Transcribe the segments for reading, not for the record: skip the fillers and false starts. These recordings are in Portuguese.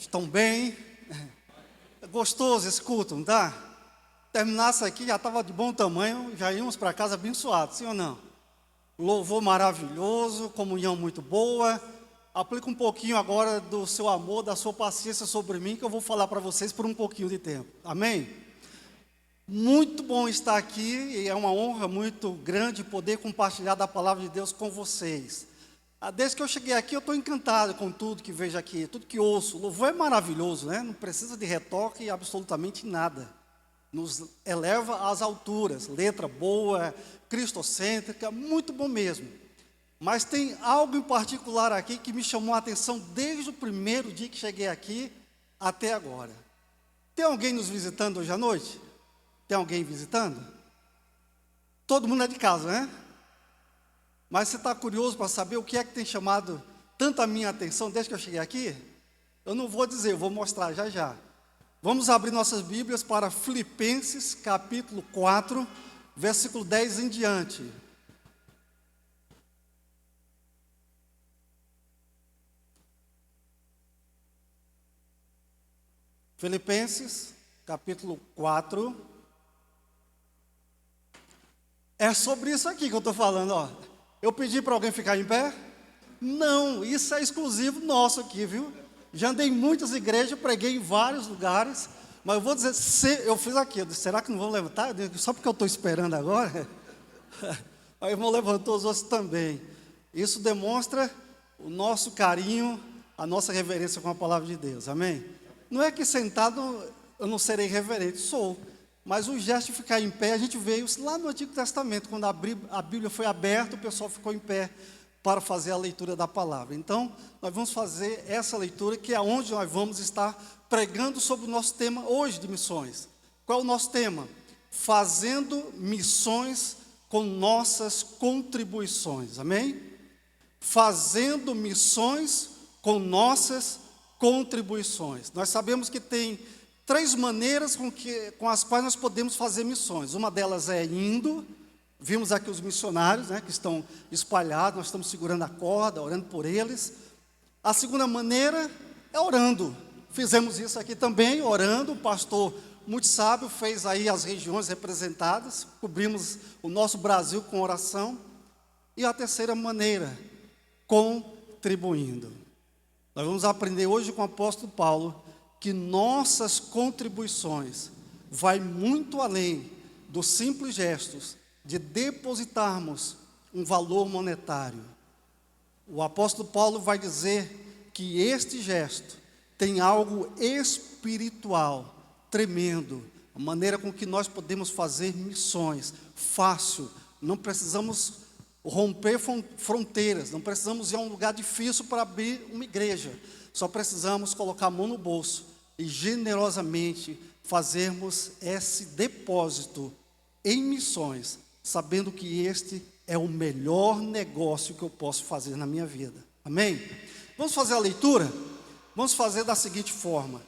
Estão bem? É gostoso esse culto, não tá? Terminasse aqui, já estava de bom tamanho, já íamos para casa abençoados, sim ou não? Louvor maravilhoso, comunhão muito boa. Aplica um pouquinho agora do seu amor, da sua paciência sobre mim, que eu vou falar para vocês por um pouquinho de tempo. Amém? Muito bom estar aqui e é uma honra muito grande poder compartilhar da palavra de Deus com vocês. Desde que eu cheguei aqui, eu estou encantado com tudo que vejo aqui, tudo que ouço. O louvor é maravilhoso, né? Não precisa de retoque absolutamente nada. Nos eleva às alturas, letra boa, cristocêntrica, muito bom mesmo. Mas tem algo em particular aqui que me chamou a atenção desde o primeiro dia que cheguei aqui até agora. Tem alguém nos visitando hoje à noite? Tem alguém visitando? Todo mundo é de casa, né? Mas você está curioso para saber o que é que tem chamado tanto a minha atenção desde que eu cheguei aqui? Eu não vou dizer, eu vou mostrar já já. Vamos abrir nossas Bíblias para Filipenses, capítulo 4, versículo 10 em diante. Filipenses, capítulo 4. É sobre isso aqui que eu estou falando, ó. Eu pedi para alguém ficar em pé? Não, isso é exclusivo nosso aqui, viu? Já andei em muitas igrejas, preguei em vários lugares, mas eu vou dizer, eu fiz aqui, eu disse, será que não vão levantar? Só porque eu estou esperando agora? Aí o irmão levantou, os outros também. Isso demonstra o nosso carinho, a nossa reverência com a palavra de Deus, amém? Não é que sentado eu não serei reverente, sou. Mas o gesto de ficar em pé, a gente veio lá no Antigo Testamento, quando a Bíblia foi aberta, o pessoal ficou em pé para fazer a leitura da palavra. Então, nós vamos fazer essa leitura, que é onde nós vamos estar pregando sobre o nosso tema hoje de missões. Qual é o nosso tema? Fazendo missões com nossas contribuições, amém? Fazendo missões com nossas contribuições. Nós sabemos que tem 3 maneiras com as quais nós podemos fazer missões. Uma delas é indo. Vimos aqui os missionários, né, que estão espalhados, nós estamos segurando a corda, orando por eles. A segunda maneira é orando. Fizemos isso aqui também, orando. O pastor, muito sábio, fez aí as regiões representadas. Cobrimos o nosso Brasil com oração. E a terceira maneira, contribuindo. Nós vamos aprender hoje com o apóstolo Paulo que nossas contribuições vai muito além dos simples gestos de depositarmos um valor monetário. O apóstolo Paulo vai dizer que este gesto tem algo espiritual tremendo, a maneira com que nós podemos fazer missões, fácil, não precisamos romper fronteiras, não precisamos ir a um lugar difícil para abrir uma igreja. Só precisamos colocar a mão no bolso e generosamente fazermos esse depósito em missões, sabendo que este é o melhor negócio que eu posso fazer na minha vida. Amém? Vamos fazer a leitura? Vamos fazer da seguinte forma.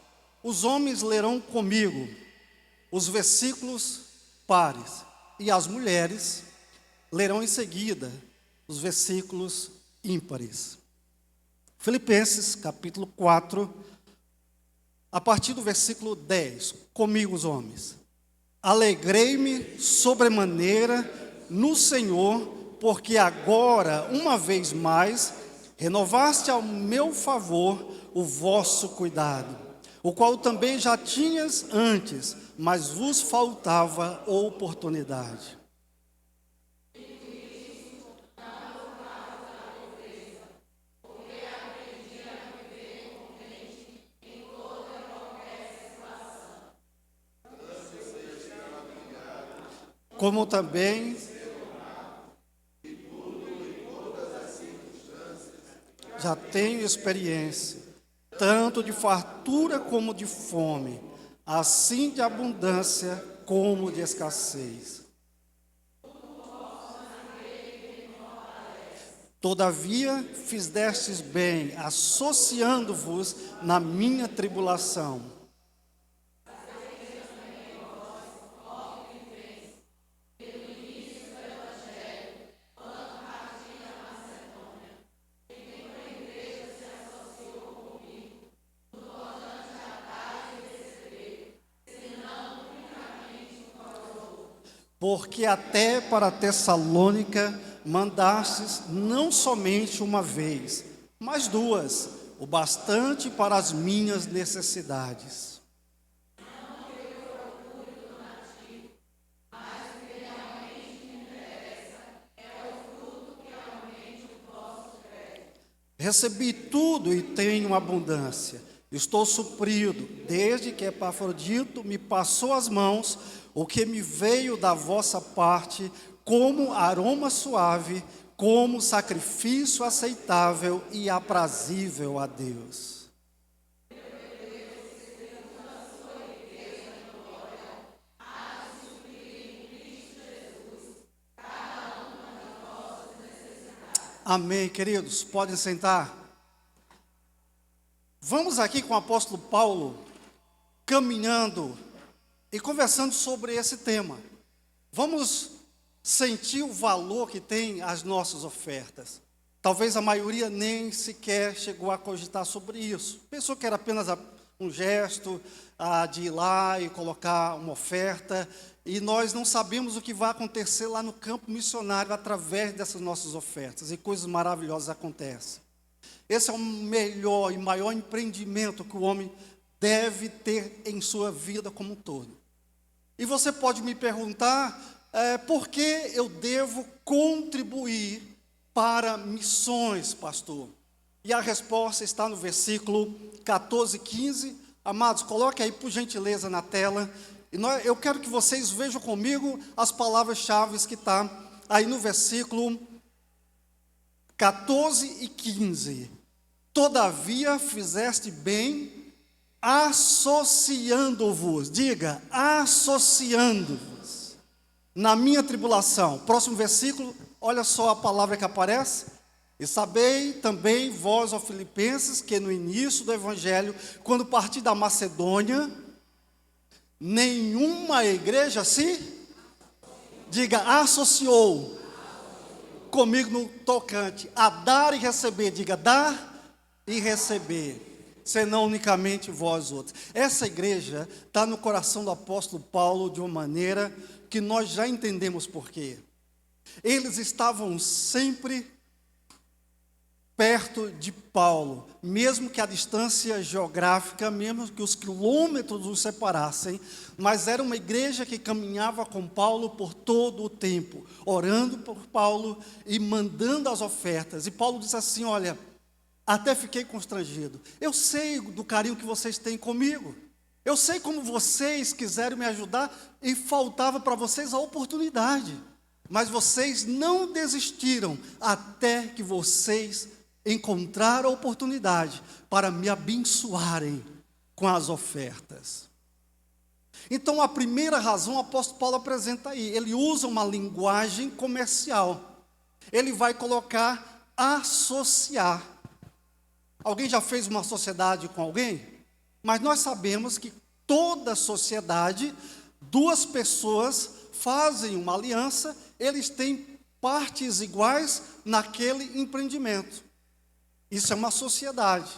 Os homens lerão comigo os versículos pares e as mulheres lerão em seguida os versículos ímpares. Filipenses, capítulo 4, a partir do versículo 10. Comigo, os homens. Alegrei-me sobremaneira no Senhor, porque agora, uma vez mais, renovaste ao meu favor o vosso cuidado, o qual também já tinhas antes, mas vos faltava oportunidade. Como também já tenho experiência, tanto de fartura como de fome, assim de abundância como de escassez. Todavia fizestes bem, associando-vos na minha tribulação. porque até para Tessalônica mandastes não somente uma vez, mas duas, o bastante para as minhas necessidades. Recebi tudo e tenho abundância. Estou suprido, desde que Epafrodito me passou as mãos, o que me veio da vossa parte, como aroma suave, como sacrifício aceitável e aprazível a Deus. Amém, queridos, podem sentar. Vamos aqui com o apóstolo Paulo, caminhando e conversando sobre esse tema. Vamos sentir o valor que tem as nossas ofertas. Talvez a maioria nem sequer chegou a cogitar sobre isso. Pensou que era apenas um gesto de ir lá e colocar uma oferta. E nós não sabemos o que vai acontecer lá no campo missionário através dessas nossas ofertas. E coisas maravilhosas acontecem. Esse é o melhor e maior empreendimento que o homem deve ter em sua vida como um todo. E você pode me perguntar, por que eu devo contribuir para missões, pastor? E a resposta está no versículo 14 e 15. Amados, coloque aí por gentileza na tela. E eu quero que vocês vejam comigo as palavras-chave que estão aí no versículo 14 e 15. Todavia fizeste bem associando-vos, diga, associando-vos, na minha tribulação. Próximo versículo, olha só a palavra que aparece. E sabei também vós, ó Filipenses, que no início do Evangelho, quando parti da Macedônia, nenhuma igreja diga, associou comigo no tocante a dar e receber, diga, dar e receber, senão unicamente vós outros. Essa igreja está no coração do apóstolo Paulo de uma maneira que nós já entendemos por quê. Eles estavam sempre perto de Paulo, mesmo que a distância geográfica, mesmo que os quilômetros os separassem, mas era uma igreja que caminhava com Paulo por todo o tempo, orando por Paulo e mandando as ofertas. E Paulo diz assim, olha, até fiquei constrangido. Eu sei do carinho que vocês têm comigo. Eu sei como vocês quiseram me ajudar e faltava para vocês a oportunidade. Mas vocês não desistiram até que vocês encontraram a oportunidade para me abençoarem com as ofertas. Então, a primeira razão o apóstolo Paulo apresenta aí. Ele usa uma linguagem comercial. Ele vai colocar associar. Alguém já fez uma sociedade com alguém? Mas nós sabemos que toda sociedade, duas pessoas fazem uma aliança, eles têm partes iguais naquele empreendimento. Isso é uma sociedade.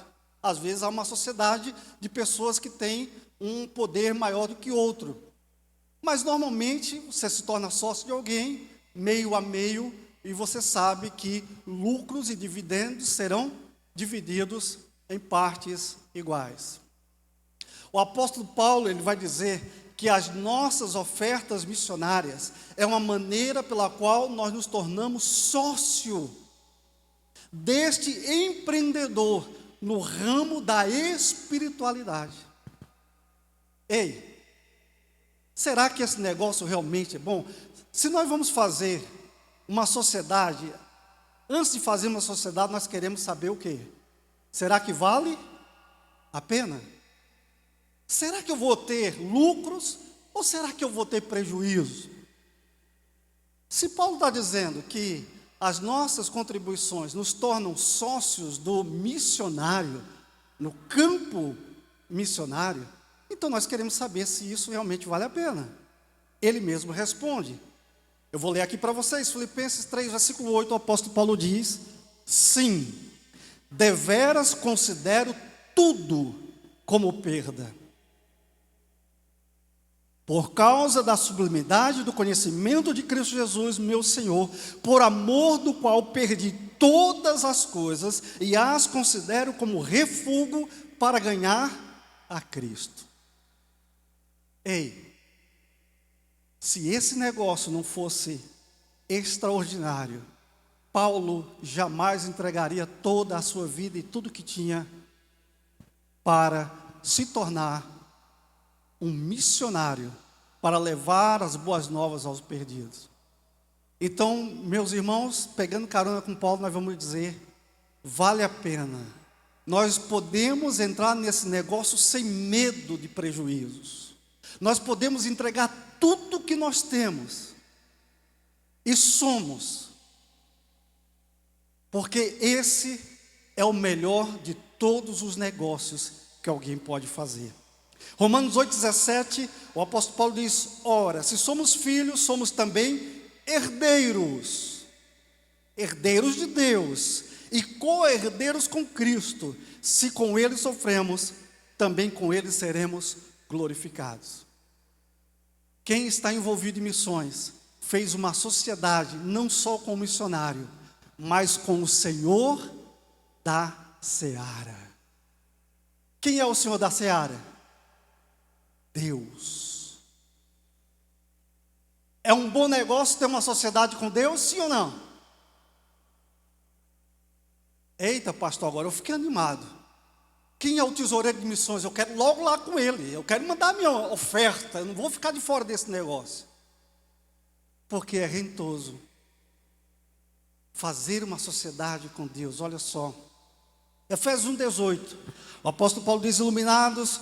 Às vezes há uma sociedade de pessoas que têm um poder maior do que outro. Mas normalmente você se torna sócio de alguém, meio a meio, e você sabe que lucros e dividendos serão divididos em partes iguais. O apóstolo Paulo, ele vai dizer que as nossas ofertas missionárias é uma maneira pela qual nós nos tornamos sócio deste empreendedor no ramo da espiritualidade. Ei, será que esse negócio realmente é bom? Se nós vamos fazer uma sociedade, antes de fazer uma sociedade, nós queremos saber o quê? Será que vale a pena? Será que eu vou ter lucros ou será que eu vou ter prejuízo? Se Paulo está dizendo que as nossas contribuições nos tornam sócios do missionário, no campo missionário, então nós queremos saber se isso realmente vale a pena. Ele mesmo responde. Eu vou ler aqui para vocês, Filipenses 3, versículo 8, o apóstolo Paulo diz, sim, deveras considero tudo como perda, por causa da sublimidade do conhecimento de Cristo Jesus, meu Senhor, por amor do qual perdi todas as coisas e as considero como refúgio para ganhar a Cristo. Ei, se esse negócio não fosse extraordinário, Paulo jamais entregaria toda a sua vida e tudo que tinha para se tornar um missionário, para levar as boas novas aos perdidos. Então, meus irmãos, pegando carona com Paulo, nós vamos dizer, vale a pena. Nós podemos entrar nesse negócio sem medo de prejuízos. Nós podemos entregar tudo que nós temos e somos, porque esse é o melhor de todos os negócios que alguém pode fazer. Romanos 8,17, o apóstolo Paulo diz, ora, se somos filhos, somos também herdeiros, herdeiros de Deus, e co-herdeiros com Cristo, se com Ele sofremos, também com Ele seremos glorificados. Quem está envolvido em missões, fez uma sociedade, não só com o missionário, mas com o Senhor da seara. Quem é o Senhor da seara? Deus. É um bom negócio ter uma sociedade com Deus, sim ou não? Eita, pastor, agora eu fiquei animado. Quem é o tesoureiro de missões? Eu quero logo lá com ele. Eu quero mandar a minha oferta. Eu não vou ficar de fora desse negócio. Porque é rentoso fazer uma sociedade com Deus. Olha só. Efésios 1,18. O apóstolo Paulo diz, iluminados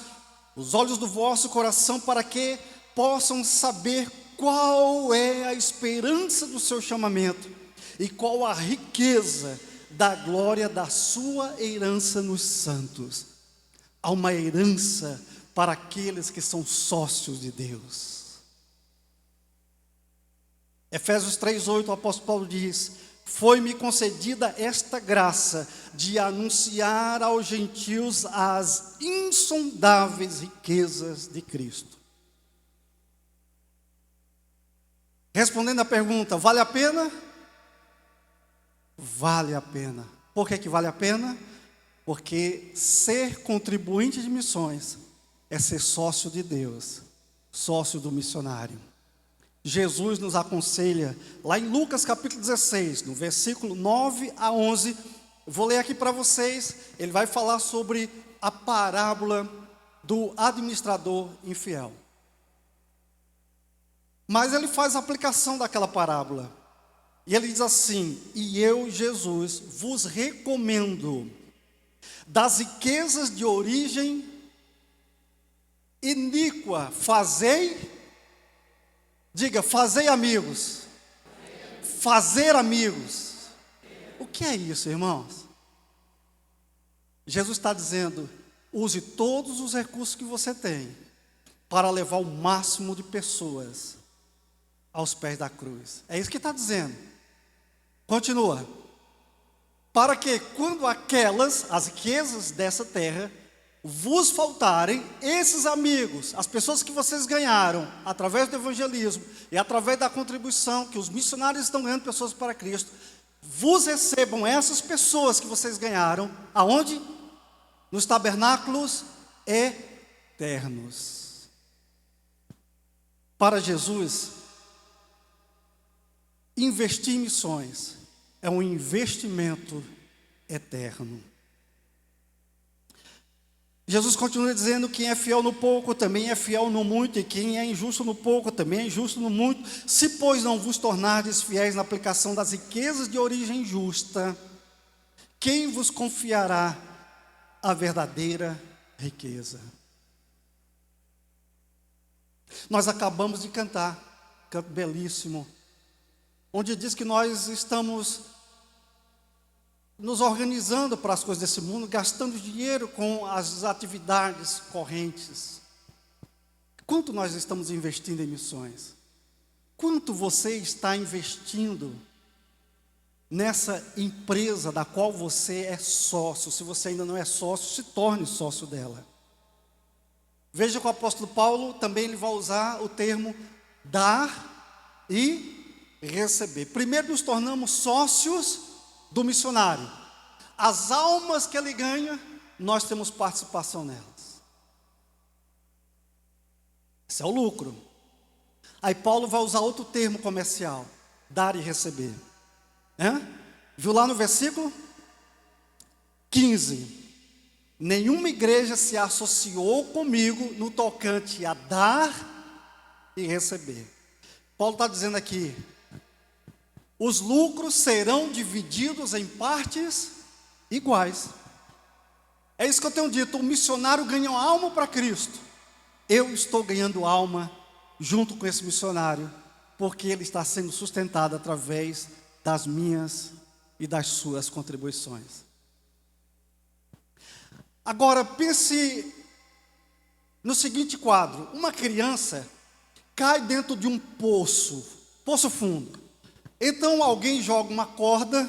os olhos do vosso coração, para que possam saber qual é a esperança do seu chamamento e qual a riqueza da glória da sua herança nos santos. Há uma herança para aqueles que são sócios de Deus. Efésios 3,8, o apóstolo Paulo diz, foi-me concedida esta graça de anunciar aos gentios as insondáveis riquezas de Cristo. Respondendo à pergunta, vale a pena? Vale a pena. Por que vale a pena? Porque ser contribuinte de missões é ser sócio de Deus, sócio do missionário. Jesus nos aconselha, lá em Lucas capítulo 16, no versículo 9 a 11, eu vou ler aqui para vocês, ele vai falar sobre a parábola do administrador infiel. Mas ele faz a aplicação daquela parábola, e ele diz assim, e eu, Jesus, vos recomendo, das riquezas de origem iníqua, diga, fazei amigos. Fazer amigos. O que é isso, irmãos? Jesus está dizendo, use todos os recursos que você tem para levar o máximo de pessoas aos pés da cruz. É isso que está dizendo. Continua. Para que quando as riquezas dessa terra vos faltarem, esses amigos, as pessoas que vocês ganharam através do evangelismo e através da contribuição que os missionários estão ganhando pessoas para Cristo, vos recebam essas pessoas que vocês ganharam, aonde? Nos tabernáculos eternos. Para Jesus, investir em missões é um investimento eterno. Jesus continua dizendo, quem é fiel no pouco também é fiel no muito, e quem é injusto no pouco também é injusto no muito. Se, pois, não vos tornardes fiéis na aplicação das riquezas de origem justa, quem vos confiará a verdadeira riqueza? Nós acabamos de cantar, canto belíssimo, onde diz que nós estamos nos organizando para as coisas desse mundo, gastando dinheiro com as atividades correntes. Quanto nós estamos investindo em missões? Quanto você está investindo nessa empresa da qual você é sócio? Se você ainda não é sócio, se torne sócio dela. Veja que o apóstolo Paulo também ele vai usar o termo dar e receber. Primeiro nos tornamos sócios do missionário. As almas que ele ganha, nós temos participação nelas. Esse é o lucro. Aí Paulo vai usar outro termo comercial, dar e receber. Viu lá no versículo 15. Nenhuma igreja se associou comigo no tocante a dar e receber. Paulo está dizendo aqui, os lucros serão divididos em partes iguais. É isso que eu tenho dito, o missionário ganha uma alma para Cristo. Eu estou ganhando alma junto com esse missionário, porque ele está sendo sustentado através das minhas e das suas contribuições. Agora, pense no seguinte quadro: uma criança cai dentro de um poço fundo. Então alguém joga uma corda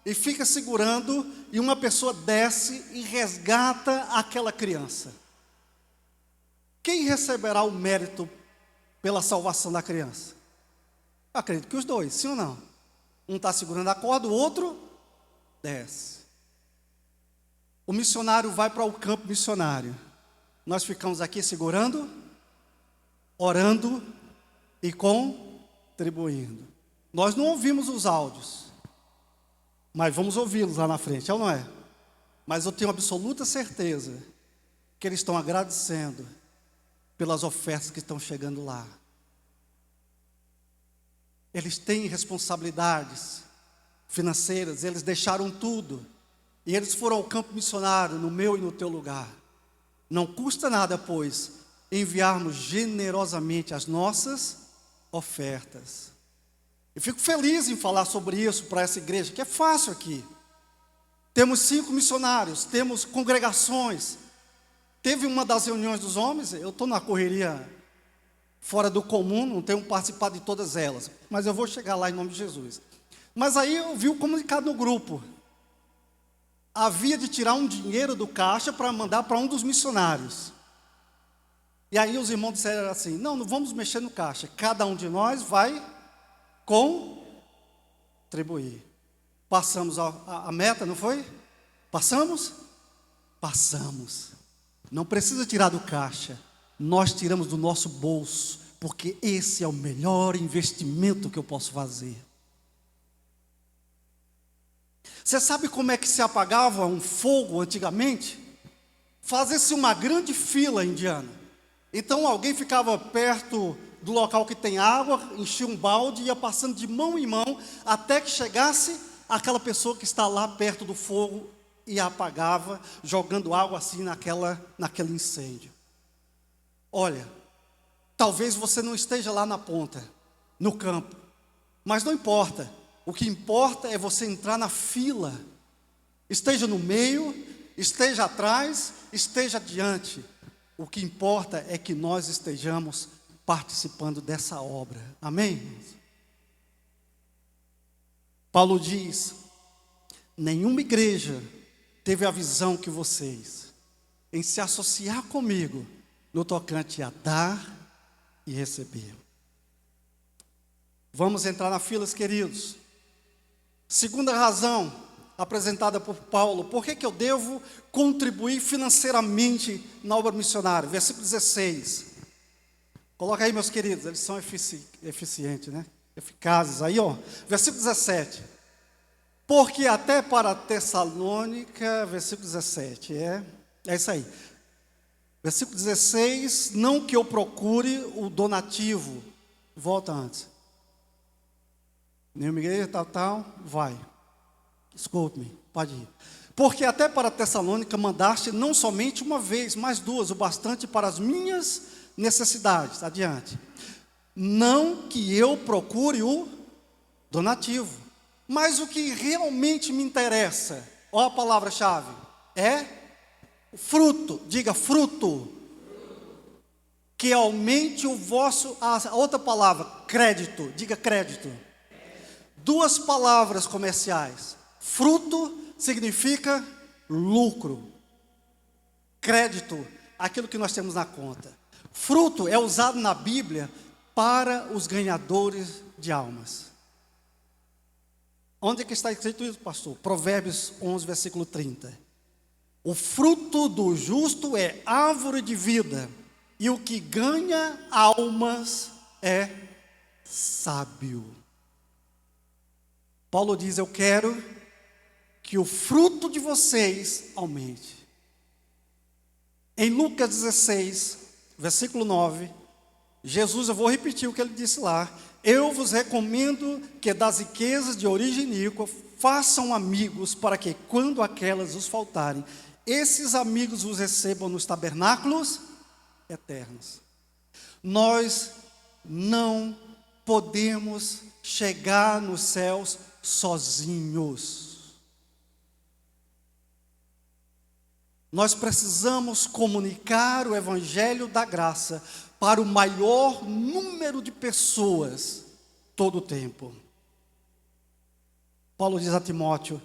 e fica segurando, e uma pessoa desce e resgata aquela criança. Quem receberá o mérito pela salvação da criança? Eu acredito que os dois, sim ou não? Um está segurando a corda, o outro desce. O missionário vai para o campo missionário. Nós ficamos aqui segurando, orando e contribuindo. Nós não ouvimos os áudios, mas vamos ouvi-los lá na frente, é ou não é? Mas eu tenho absoluta certeza que eles estão agradecendo pelas ofertas que estão chegando lá. Eles têm responsabilidades financeiras, eles deixaram tudo. E eles foram ao campo missionário, no meu e no teu lugar. Não custa nada, pois, enviarmos generosamente as nossas ofertas. Eu fico feliz em falar sobre isso para essa igreja, que é fácil aqui. Temos 5 missionários, temos congregações. Teve uma das reuniões dos homens, eu estou na correria fora do comum, não tenho participado de todas elas, mas eu vou chegar lá em nome de Jesus. Mas aí eu vi o comunicado no grupo. Havia de tirar um dinheiro do caixa para mandar para um dos missionários. E aí os irmãos disseram assim: não vamos mexer no caixa, cada um de nós vai contribuir. Passamos a meta, não foi? Passamos? Passamos. Não precisa tirar do caixa, nós tiramos do nosso bolso, porque esse é o melhor investimento que eu posso fazer. Você sabe como é que se apagava um fogo antigamente? Fazia-se uma grande fila indiana. Então alguém ficava perto do local que tem água, enchia um balde e ia passando de mão em mão até que chegasse aquela pessoa que está lá perto do fogo e apagava, jogando água assim naquele incêndio. Olha, talvez você não esteja lá na ponta, no campo, mas não importa. O que importa é você entrar na fila, esteja no meio, esteja atrás, esteja adiante. O que importa é que nós estejamos participando dessa obra. Amém? Paulo diz: nenhuma igreja teve a visão que vocês, em se associar comigo no tocante a dar e receber. Vamos entrar na fila, queridos. Segunda razão apresentada por Paulo: por que eu devo contribuir financeiramente na obra missionária? Versículo 16. Coloca aí, meus queridos, eles são eficientes, né? Eficazes. Aí, ó, versículo 17. Porque até para Tessalônica, versículo 17, é isso aí. Versículo 16, não que eu procure o donativo. Volta antes. Nenhuma igreja, tal, vai. Desculpe-me, pode ir. Porque até para Tessalônica mandaste não somente uma vez, mas 2, o bastante para as minhas necessidades. Adiante. Não que eu procure o donativo, mas o que realmente me interessa, ó a palavra-chave, é fruto. Diga fruto. Que aumente o vosso, a outra palavra, crédito. Diga crédito. 2 palavras comerciais. Fruto significa lucro. Crédito, aquilo que nós temos na conta. Fruto é usado na Bíblia para os ganhadores de almas. Onde é que está escrito isso, pastor? Provérbios 11, versículo 30. O fruto do justo é árvore de vida, e o que ganha almas é sábio. Paulo diz: eu quero que o fruto de vocês aumente. Em Lucas 16, versículo 9, Jesus, eu vou repetir o que ele disse lá: eu vos recomendo que das riquezas de origem iníqua façam amigos, para que quando aquelas os faltarem, esses amigos vos recebam nos tabernáculos eternos. Nós não podemos chegar nos céus sozinhos. Nós precisamos comunicar o evangelho da graça para o maior número de pessoas todo o tempo. Paulo diz a Timóteo: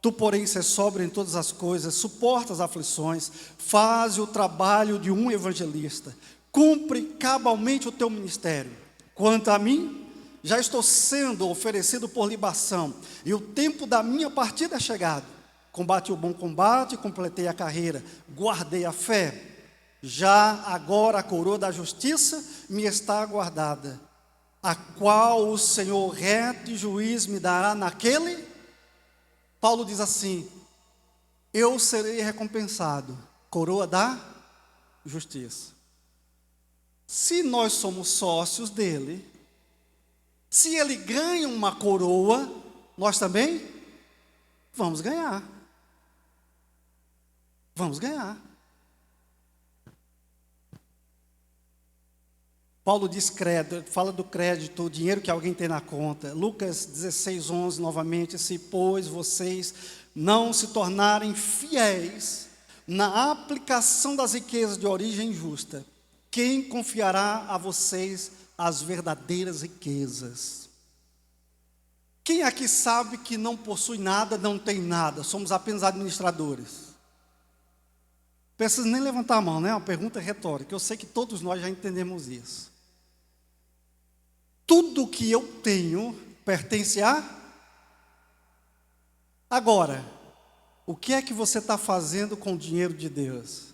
tu, porém, sê sóbrio em todas as coisas, suporta as aflições, faz o trabalho de um evangelista, cumpre cabalmente o teu ministério. Quanto a mim, já estou sendo oferecido por libação, e o tempo da minha partida é chegado. Combati o bom combate, completei a carreira, guardei a fé. Já agora a coroa da justiça me está aguardada, a qual o Senhor reto e juiz me dará naquele. Paulo diz assim: eu serei recompensado, coroa da justiça. Se nós somos sócios dele, se ele ganha uma coroa, nós também vamos ganhar. Vamos ganhar. Paulo diz crédito, fala do crédito, o dinheiro que alguém tem na conta. Lucas 16, 11, novamente: se, pois, vocês não se tornarem fiéis na aplicação das riquezas de origem justa, quem confiará a vocês as verdadeiras riquezas? Quem aqui sabe que não possui nada, não tem nada, somos apenas administradores? Precisa nem levantar a mão, né? É uma pergunta retórica, eu sei que todos nós já entendemos isso. Tudo que eu tenho pertence a... Agora, o que é que você está fazendo com o dinheiro de Deus?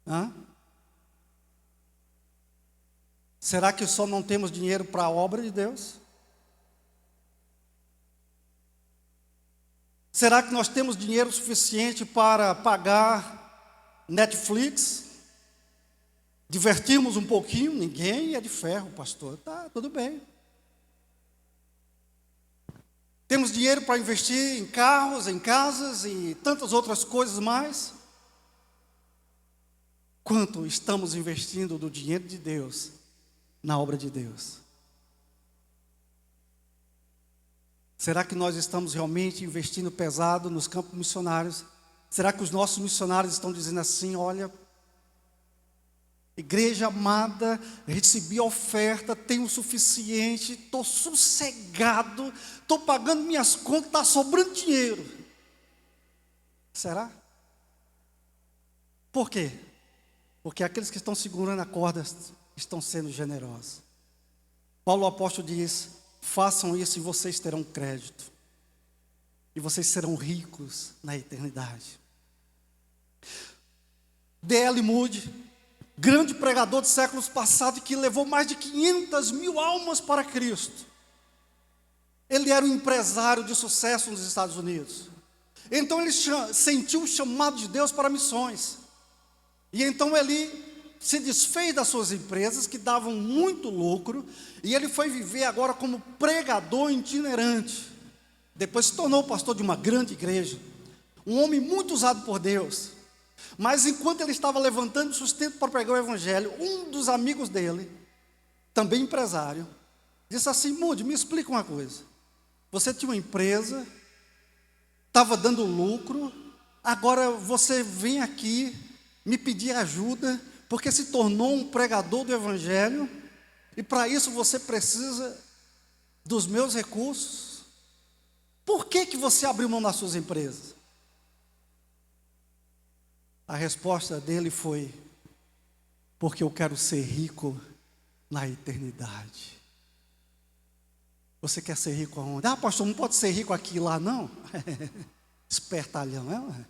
Hã? Será que só não temos dinheiro para a obra de Deus? Será que nós temos dinheiro suficiente para pagar Netflix? Divertimos um pouquinho? Ninguém é de ferro, pastor. Tá, tudo bem. Temos dinheiro para investir em carros, em casas e tantas outras coisas mais? Quanto estamos investindo do dinheiro de Deus na obra de Deus? Será que nós estamos realmente investindo pesado nos campos missionários? Será que os nossos missionários estão dizendo assim: olha, igreja amada, recebi a oferta, tenho o suficiente, estou sossegado, estou pagando minhas contas, está sobrando dinheiro? Será? Por quê? Porque aqueles que estão segurando a corda estão sendo generosos. Paulo, o apóstolo, diz: façam isso e vocês terão crédito, e vocês serão ricos na eternidade. D.L. Moody, grande pregador de séculos passados, que levou mais de 500 mil almas para Cristo. Ele era um empresário de sucesso nos Estados Unidos. Então ele sentiu o chamado de Deus para missões. E então ele se desfez das suas empresas, que davam muito lucro, e ele foi viver agora como pregador itinerante. Depois se tornou pastor de uma grande igreja, um homem muito usado por Deus. Mas enquanto ele estava levantando sustento para pregar o evangelho, um dos amigos dele, também empresário, disse assim: Moody, me explica uma coisa. Você tinha uma empresa, estava dando lucro, agora você vem aqui me pedir ajuda, porque se tornou um pregador do evangelho, e para isso você precisa dos meus recursos. Por que você abriu mão das suas empresas? A resposta dele foi: porque eu quero ser rico na eternidade. Você quer ser rico aonde? Ah, pastor, não pode ser rico aqui e lá, não? Espertalhão, é?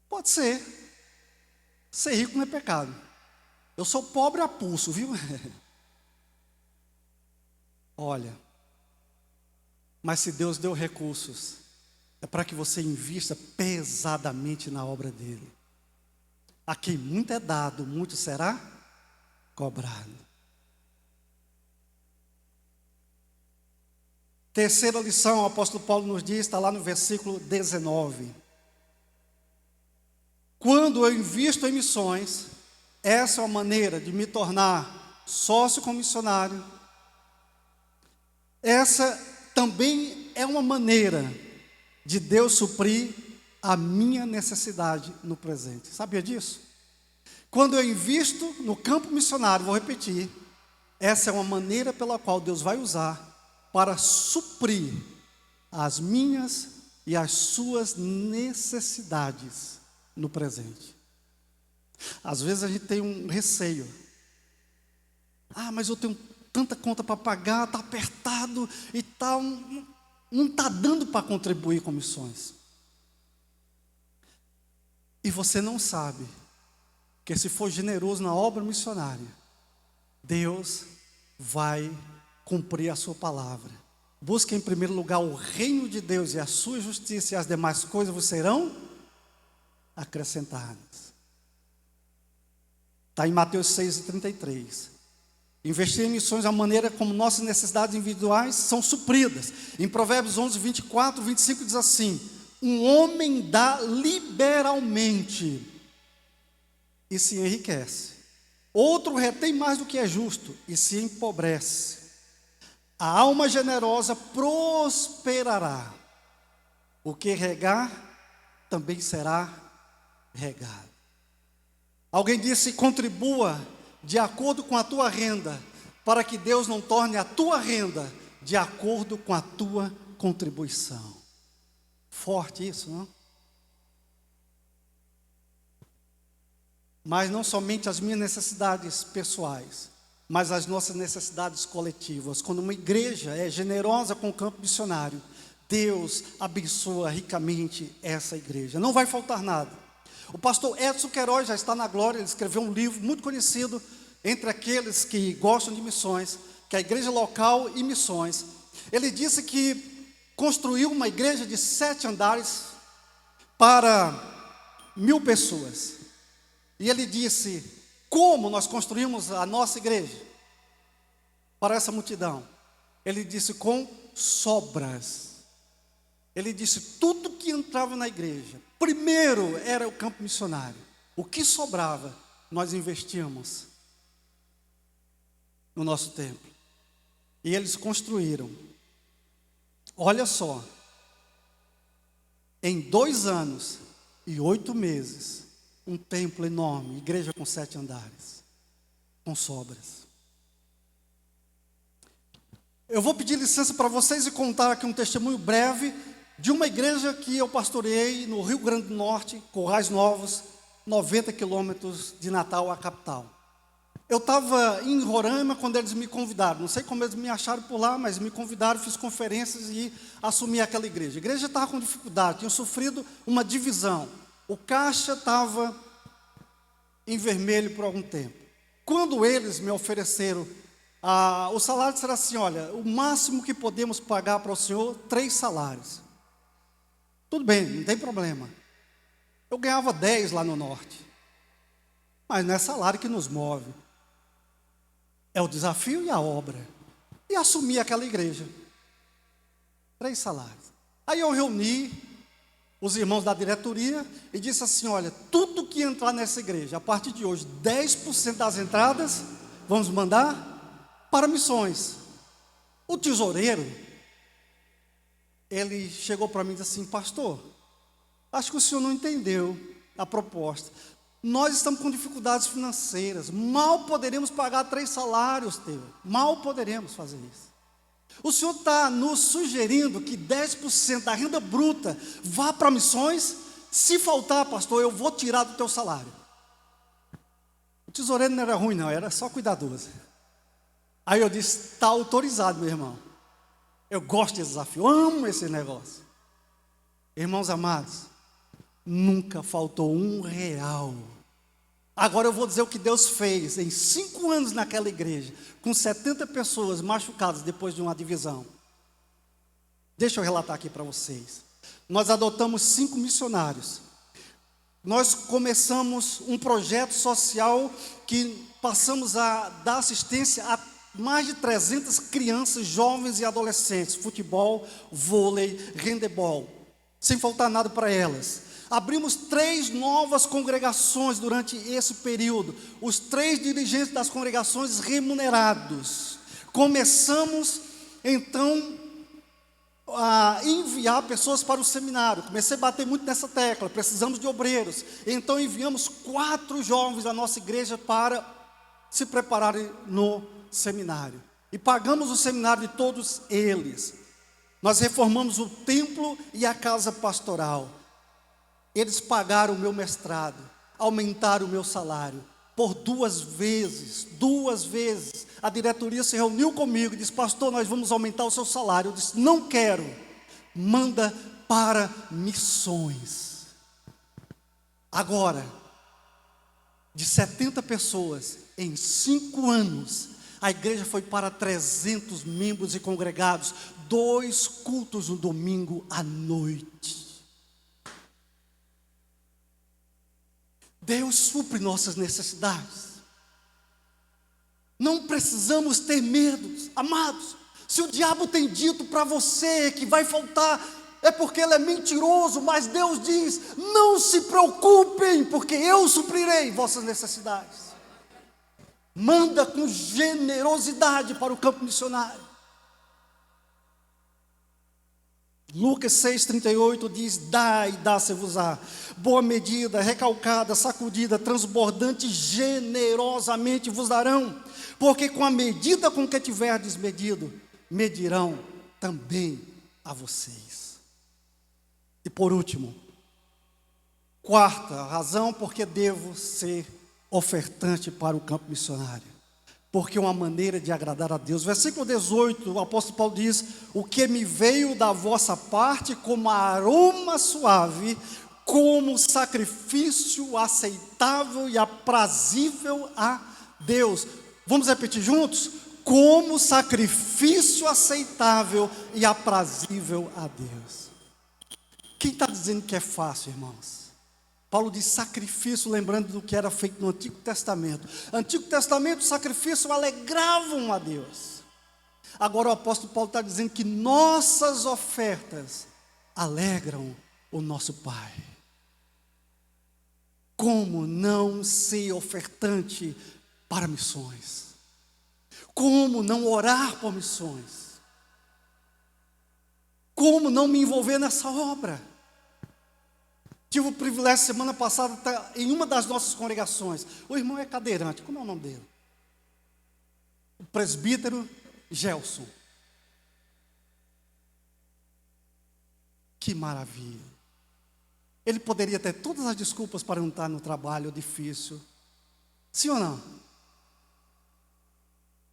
Pode ser. Ser rico não é pecado. Eu sou pobre a pulso, viu? Olha, mas se Deus deu recursos, é para que você invista pesadamente na obra dele. A quem muito é dado, muito será cobrado. Terceira lição, o apóstolo Paulo nos diz, está lá no versículo 19. Quando eu invisto em missões, essa é uma maneira de me tornar sócio comissionário. Essa também é uma maneira de Deus suprir a minha necessidade no presente. Sabia disso? Quando eu invisto no campo missionário, vou repetir, essa é uma maneira pela qual Deus vai usar para suprir as minhas e as suas necessidades no presente. Às vezes a gente tem um receio. Ah, mas eu tenho tanta conta para pagar, está apertado e tal, não está dando para contribuir com missões. E você não sabe que se for generoso na obra missionária, Deus vai cumprir a sua palavra. Busque em primeiro lugar o reino de Deus e a sua justiça, e as demais coisas vos serão acrescentadas. Está em Mateus 6,33. Investir em missões é a maneira como nossas necessidades individuais são supridas. Em Provérbios 11, 24, 25 diz assim: um homem dá liberalmente e se enriquece. Outro retém mais do que é justo e se empobrece. A alma generosa prosperará. O que regar também será regado. Alguém disse: contribua de acordo com a tua renda, para que Deus não torne a tua renda de acordo com a tua contribuição. Forte isso, não? Mas não somente as minhas necessidades pessoais, mas as nossas necessidades coletivas. Quando uma igreja é generosa com o campo missionário, Deus abençoa ricamente essa igreja. Não vai faltar nada. O pastor Edson Queiroz já está na glória. Ele escreveu um livro muito conhecido entre aqueles que gostam de missões, que é a Igreja Local e Missões. Ele disse que construiu uma igreja de 7 andares para 1000 pessoas. E ele disse: como nós construímos a nossa igreja para essa multidão? Ele disse: com sobras. Ele disse: tudo que entrava na igreja, primeiro era o campo missionário. O que sobrava, nós investíamos no nosso templo. E eles construíram, olha só, em 2 anos e 8 meses, um templo enorme, igreja com 7 andares, com sobras. Eu vou pedir licença para vocês e contar aqui um testemunho breve de uma igreja que eu pastoreei no Rio Grande do Norte, Currais Novos, 90 quilômetros de Natal, a capital. Eu estava em Roraima quando eles me convidaram. Não sei como eles me acharam por lá, mas me convidaram, fiz conferências e assumi aquela igreja. A igreja estava com dificuldade, tinha sofrido uma divisão. O caixa estava em vermelho por algum tempo. Quando eles me ofereceram, o salário será assim: olha, o máximo que podemos pagar para o senhor, 3 salários. Tudo bem, não tem problema. Eu ganhava 10 lá no norte. Mas não é salário que nos move. É o desafio e a obra. E assumi aquela igreja. 3 salários. Aí eu reuni os irmãos da diretoria e disse assim: olha, tudo que entrar nessa igreja, a partir de hoje, 10% das entradas, vamos mandar para missões. O tesoureiro, ele chegou para mim e disse assim: pastor, acho que o senhor não entendeu a proposta. Nós estamos com dificuldades financeiras, mal poderemos pagar 3 salários teus, mal poderemos fazer isso. O senhor está nos sugerindo que 10% da renda bruta vá para missões? se faltar, pastor, eu vou tirar do teu salário. O tesoureiro não era ruim não, era só cuidadoso. Aí eu disse, está autorizado, meu irmão. Eu gosto desse desafio, amo esse negócio. Irmãos amados, nunca faltou R$1. Agora eu vou dizer o que Deus fez em 5 anos naquela igreja, com 70 pessoas machucadas depois de uma divisão. Deixa eu relatar aqui para vocês. Nós adotamos 5 missionários. Nós começamos um projeto social que passamos a dar assistência a mais de 300 crianças, jovens e adolescentes, futebol, vôlei, handebol, sem faltar nada para elas. Abrimos 3 novas congregações durante esse período, os 3 dirigentes das congregações remunerados. Começamos então a enviar pessoas para o seminário. Comecei a bater muito nessa tecla, precisamos de obreiros. Então enviamos 4 jovens da nossa igreja para se prepararem no seminário. E pagamos o seminário de todos eles. Nós reformamos o templo e a casa pastoral. Eles pagaram o meu mestrado, aumentaram o meu salário. Por 2 vezes, a diretoria se reuniu comigo e disse, pastor, nós vamos aumentar o seu salário. Eu disse, não quero, manda para missões. Agora, de 70 pessoas, em 5 anos, a igreja foi para 300 membros e congregados, 2 cultos no domingo à noite. Deus supre nossas necessidades. Não precisamos ter medo, amados. Se o diabo tem dito para você que vai faltar, é porque ele é mentiroso, mas Deus diz, não se preocupem, porque eu suprirei vossas necessidades. Manda com generosidade para o campo missionário. Lucas 6,38 diz, dai, dá-se-vos-á, boa medida, recalcada, sacudida, transbordante, generosamente vos darão, porque com a medida com que tiverdes medido, medirão também a vocês. E por último, 4ª razão, porque devo ser ofertante para o campo missionário. Porque é uma maneira de agradar a Deus. Versículo 18, o apóstolo Paulo diz, o que me veio da vossa parte como aroma suave, como sacrifício aceitável e aprazível a Deus. Vamos repetir juntos? Como sacrifício aceitável e aprazível a Deus. Quem está dizendo que é fácil, irmãos? Paulo diz sacrifício, lembrando do que era feito no Antigo Testamento. Antigo Testamento, sacrifício alegravam a Deus. Agora o apóstolo Paulo está dizendo que nossas ofertas alegram o nosso Pai. Como não ser ofertante para missões? Como não orar por missões? Como não me envolver nessa obra? Tive o privilégio, semana passada, de estar em uma das nossas congregações. O irmão é cadeirante, como é o nome dele? O presbítero Gelson. Que maravilha. Ele poderia ter todas as desculpas para não estar no trabalho difícil. Sim ou não?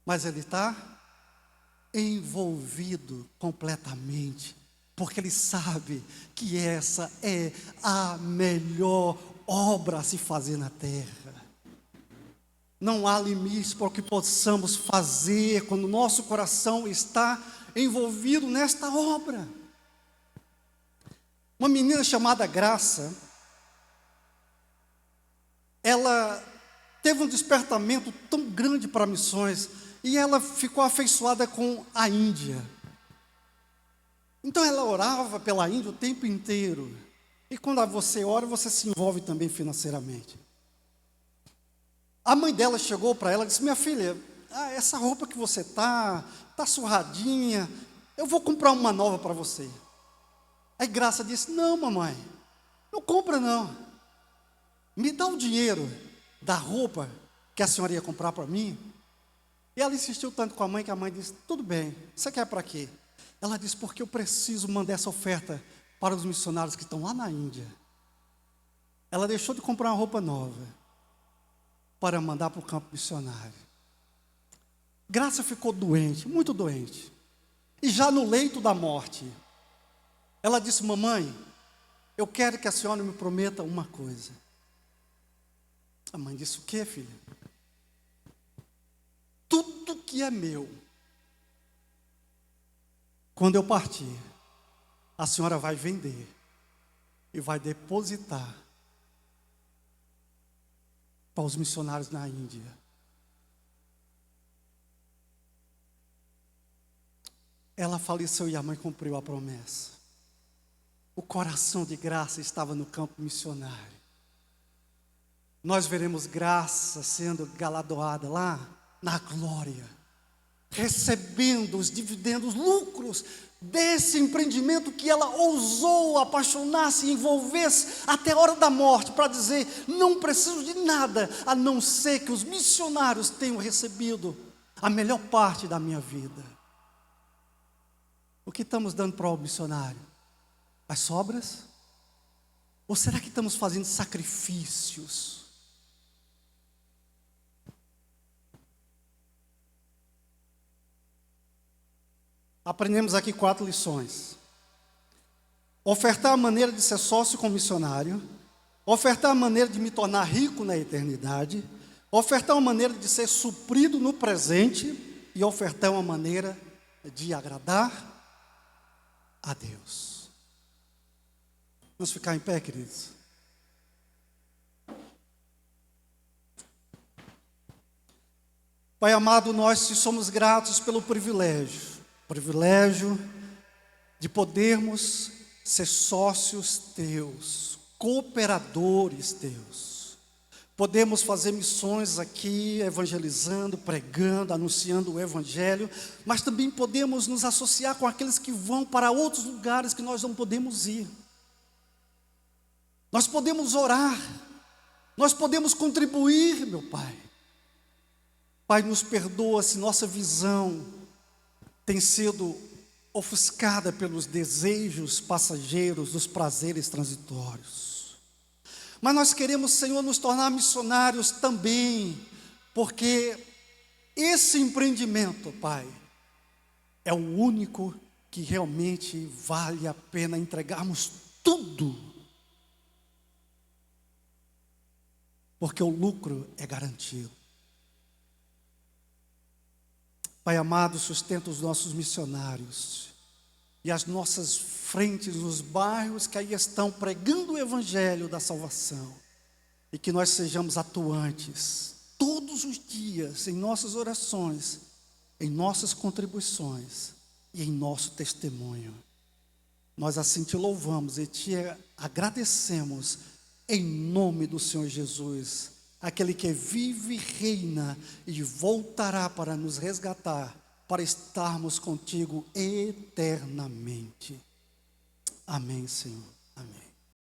Mas ele está envolvido completamente, porque ele sabe que essa é a melhor obra a se fazer na terra. Não há limites para o que possamos fazer quando o nosso coração está envolvido nesta obra. Uma menina chamada Graça, ela teve um despertamento tão grande para missões, e ela ficou afeiçoada com a Índia. Então ela orava pela Índia o tempo inteiro. E quando você ora, você se envolve também financeiramente. A mãe dela chegou para ela e disse, minha filha, essa roupa que você está surradinha, eu vou comprar uma nova para você. Aí Graça disse, não mamãe, não compra não. Me dá o dinheiro da roupa que a senhora ia comprar para mim. E ela insistiu tanto com a mãe que a mãe disse, tudo bem, você quer para quê? Ela disse, porque eu preciso mandar essa oferta para os missionários que estão lá na Índia. ela deixou de comprar uma roupa nova para mandar para o campo missionário. Graça ficou doente, muito doente. E já no leito da morte, ela disse: mamãe, eu quero que a senhora me prometa uma coisa. A mãe disse: o quê, filha? Tudo que é meu, quando eu partir, a senhora vai vender e vai depositar para os missionários na Índia. Ela faleceu e a mãe cumpriu a promessa. O coração de Graça estava no campo missionário. Nós veremos Graça sendo galardoada lá na glória, recebendo os dividendos, lucros desse empreendimento que ela ousou apaixonar-se, envolver-se até a hora da morte, para dizer: não preciso de nada, a não ser que os missionários tenham recebido a melhor parte da minha vida. O que estamos dando para o missionário? As sobras? Ou será que estamos fazendo sacrifícios? Aprendemos aqui 4 lições. Ofertar a maneira de ser sócio com missionário, ofertar a maneira de me tornar rico na eternidade, ofertar uma maneira de ser suprido no presente e ofertar uma maneira de agradar a Deus. Vamos ficar em pé, queridos? Pai amado, nós te somos gratos pelo privilégio de podermos ser sócios teus, cooperadores teus. Podemos fazer missões aqui, evangelizando, pregando, anunciando o evangelho, mas também podemos nos associar com aqueles que vão para outros lugares que nós não podemos ir. Nós podemos orar, nós podemos contribuir, meu Pai. Pai, nos perdoa se nossa visão tem sido ofuscada pelos desejos passageiros, dos prazeres transitórios. Mas nós queremos, Senhor, nos tornar missionários também, porque esse empreendimento, Pai, é o único que realmente vale a pena entregarmos tudo, porque o lucro é garantido. Pai amado, sustenta os nossos missionários e as nossas frentes nos bairros que aí estão pregando o evangelho da salvação, e que nós sejamos atuantes todos os dias em nossas orações, em nossas contribuições e em nosso testemunho. Nós assim te louvamos e te agradecemos em nome do Senhor Jesus, aquele que vive, reina e voltará para nos resgatar, para estarmos contigo eternamente. Amém, Senhor. Amém.